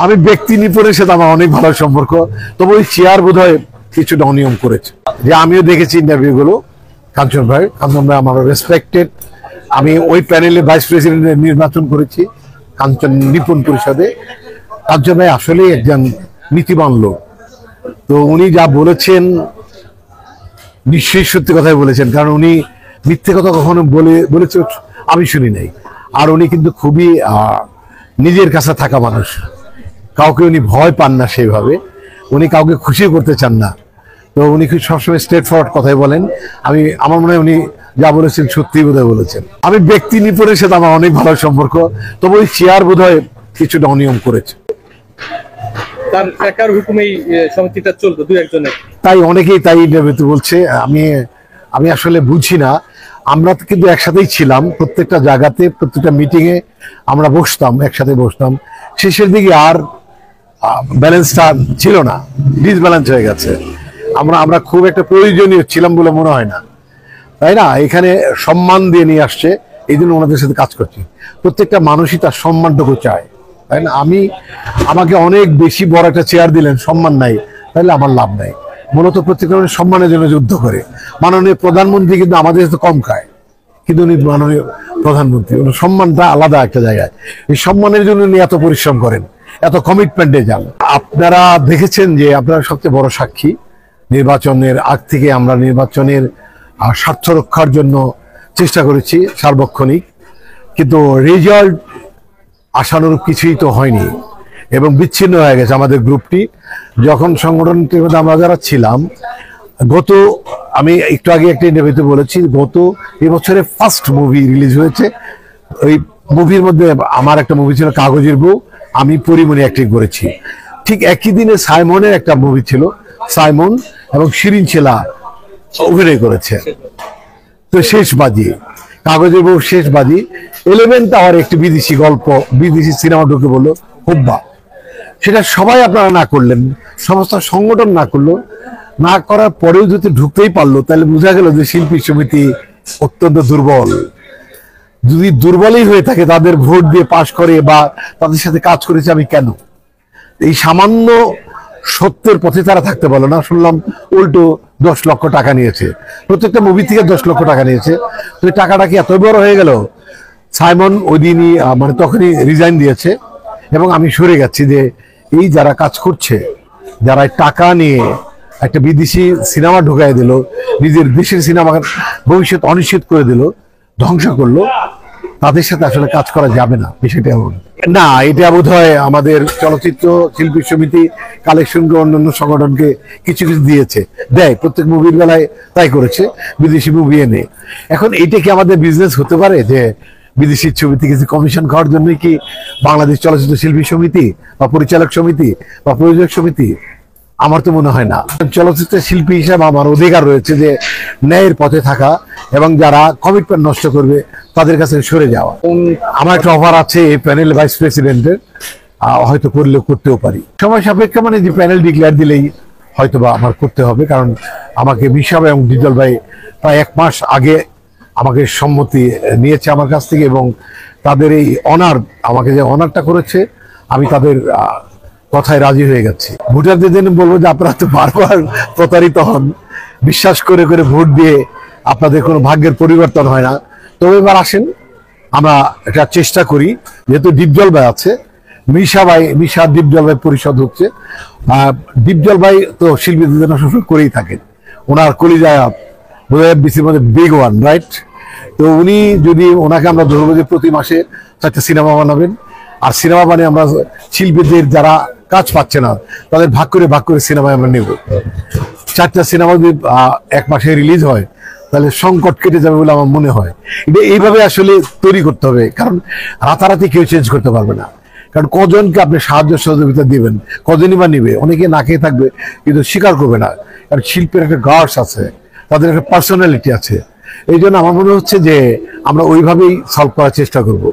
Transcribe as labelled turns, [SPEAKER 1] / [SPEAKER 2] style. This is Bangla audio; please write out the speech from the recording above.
[SPEAKER 1] আমি ব্যক্তি নিপুণের সাথে আমার অনেক ভালো সম্পর্ক, তবে ওই চেয়ার বোধহয় কিছুটা অনিয়ম করেছে। যে আমিও দেখেছি ইন্টারভিউ গুলো। কাঞ্চন ভাই আমার রেসপেক্টেড। আমি ওই প্যানেলে ভাইস প্রেসিডেন্টের নির্বাচন করেছি কাঞ্চন নিপুণ পরিষদে। কাঞ্চন ভাই আসলে একজন নীতিবান লোক। তো উনি যা বলেছেন নিশ্চয়ই সত্যি কথাই বলেছেন, কারণ উনি মিথ্যে কথা কখনো বলেছে আমি শুনি নাই। আর উনি কিন্তু খুবই নিজের কাছে থাকা মানুষ, কাউকে উনি ভয় পান না, সেইভাবে উনি কাউকে খুশি করতে চান না। তো উনি সবসময় স্ট্রেট ফরওয়ার্ড কথাই বলেন। আমার মনে হয় উনি যা বলেছেন সত্যি বোধহয় বলেছেন। আমি ব্যক্তি নিপুণের সাথে আমার অনেক ভালো সম্পর্ক, তবে ওই চেয়ার বোধহয় কিছুটা অনিয়ম করেছে।
[SPEAKER 2] তার একার হুকুমেই সমিতিটা চলতো দুই একজনের,
[SPEAKER 1] তাই অনেকেই তাই ইন্টারভিউতে বলছে। আমি আসলে বুঝি না। আমরা কিন্তু একসাথেই ছিলাম, প্রত্যেকটা জায়গাতে প্রত্যেকটা মিটিংয়ে আমরা বসতাম, একসাথে বসতাম। শেষের দিকে আর ব্যালেন্সটা ছিল না, ডিসব্যালেন্স হয়ে গেছে। আমরা খুব একটা প্রয়োজনীয় ছিলাম বলে মনে হয় না, তাই না? এখানে সম্মান দিয়ে নিয়ে আসছে, এই জন্য ওনাদের সাথে কাজ করছি। প্রত্যেকটা মানুষই তার সম্মানটুকু চায়, তাই না? আমাকে অনেক বেশি বড় একটা চেয়ার দিলেন, সম্মান নাই, তাহলে আমার লাভ নাই। মূলত প্রত্যেকটা মানুষ সম্মানের জন্য যুদ্ধ করে। মাননীয় প্রধানমন্ত্রী কিন্তু আমাদের সাথে কম খায়, কিন্তু উনি মাননীয় প্রধানমন্ত্রী, ওনার সম্মানটা আলাদা একটা জায়গায়। এই সম্মানের জন্য উনি এত পরিশ্রম করেন, এত কমিটমেন্টে যান। আপনারা দেখেছেন যে আপনারা সবচেয়ে বড় সাক্ষী। নির্বাচনের আগ থেকে আমরা নির্বাচনের স্বার্থ রক্ষার জন্য চেষ্টা করেছি সার্বক্ষণিক, কিন্তু রেজাল্ট আশানুরূপ কিছুই তো হয়নি এবং বিচ্ছিন্ন হয়ে গেছে আমাদের গ্রুপটি। যখন সংগঠনটির মধ্যে আমরা যারা ছিলাম, আমি একটু আগে একটা ইন্টারভিউতে বলেছি, এবছরে ফার্স্ট মুভি রিলিজ হয়েছে। ওই মুভির মধ্যে আমার একটা মুভি ছিল কাগজের বউ, আমি পরিমণি অ্যাক্টিং করেছি। ঠিক একই দিনে সাইমনের একটা মুভি ছিল, সাইমন এবং শিরিন ছেলা অভিনয় করেছে। তো শেষ বাজি, কাগজের বউ শেষ বাজি 11th আওয়ার একটি বিদেশি গল্প, বিদেশি সিনেমা ঢুকে বললো হুব্বা। সেটা সবাই আপনারা না করলেন, সমস্ত সংগঠন না করলো, না করার পরেও যদি ঢুকতেই পারলো, তাহলে বোঝা গেল যে শিল্পী সমিতি অত্যন্ত দুর্বল। যদি দুর্বলই হয়ে থাকে, তাদের ভোট দিয়ে পাশ করে বা তাদের সাথে কাজ করেছে আমি কেন? এই সামান্য সত্যের পথে তারা থাকতে পারলো না। শুনলাম উল্টো 10 লক্ষ টাকা নিয়েছে, প্রত্যেকটা মুভি থেকে 10 লক্ষ টাকা নিয়েছে। তো এই টাকাটা কি এত বড় হয়ে গেল? সাইমন ওই দিনই তখনই রিজাইন দিয়েছে এবং আমি সরে গেছি। যে এই যারা কাজ করছে, যারা টাকা নিয়ে একটা বিদেশি সিনেমা ঢুকাই দিল, নিজের দেশের সিনেমার ভবিষ্যৎ অনিশ্চিত করে দিল, ধ্বংস করলো, তাদের সাথে আসলে কাজ করা যাবে না। বিষয়টা এমন না। এটা বোধ হয় আমাদের চলচ্চিত্র শিল্পী সমিতি কালেকশন অন্যান্য সংগঠনকে কিছু কিছু দিয়েছে, দেয় প্রত্যেক মুভির বেলায়, তাই করেছে বিদেশি মুভি এনে। এখন এইটা কি আমাদের বিজনেস হতে পারে যে বিদেশি ছবিতে কিছু কমিশন খাওয়ার জন্য কি বাংলাদেশ চলচ্চিত্র শিল্পী সমিতি বা পরিচালক সমিতি বা প্রযোজক সমিতি? আমার তো মনে হয় না। চলচ্চিত্র শিল্পী হিসাবে আমার অধিকার রয়েছে যে ন্যায়ের পথে থাকা এবং যারা কমিটমেন্ট নষ্ট করবে তাদের কাছে সরে যাওয়া। আমার একটা অফার আছে এই প্যানেল ভাইস প্রেসিডেন্টের, হয়তো করতেও পারি। সময় সাপেক্ষে, যে প্যানেল ডিক্লেয়ার দিলেই হয়তো বা আমার করতে হবে, কারণ আমাকে মিশা এবং ডিজল ভাই প্রায় 1 মাস আগে আমাকে সম্মতি নিয়েছে আমার কাছ থেকে, এবং তাদের এই আমাকে যে অনারটা করেছে, আমি তাদের কথায় রাজি হয়ে গেছি। ভোটারদের জন্য বলবো যে আপনারা তো বারবার প্রতারিত হন, বিশ্বাস করে করে ভোট দিয়ে আপনাদের কোনো ভাগ্যের পরিবর্তন হয় না। তবে এবার আসেন, আমরা এটা চেষ্টা করি। যেহেতু ডিপজল ভাই আছে, মিশা ডিপজল ভাই পরিষদ হচ্ছে। ডিপজল ভাই তো শিল্পীদের জন্য সবসময় করেই থাকেন, ওনার কলিজা বিসির মধ্যে বিগ ওয়ান, রাইট? তো উনি যদি ওনাকে আমরা ধরবো যে প্রতি মাসে 4টা সিনেমা বানাবেন, আর সিনেমা বানিয়ে আমরা শিল্পীদের যারা কাজ পাচ্ছে না তাদের ভাগ করে সিনেমায় আমরা নেব। 4টা সিনেমা যদি 1 মাসে রিলিজ হয়, তাহলে সংকট কেটে যাবে বলে আমার মনে হয়। এটা এইভাবে আসলে তৈরি করতে হবে, কারণ রাতারাতি কেউ চেঞ্জ করতে পারবে না। কারণ কজনকে আপনি সাহায্য সহযোগিতা দিবেন, কজনই বা নিবে? অনেকে না খেয়ে থাকবে কিন্তু স্বীকার করবে না, কারণ শিল্পের একটা গার্ডস আছে, তাদের একটা পার্সোনালিটি আছে। এই জন্য আমার মনে হচ্ছে যে আমরা ওইভাবেই সলভ করার চেষ্টা করব।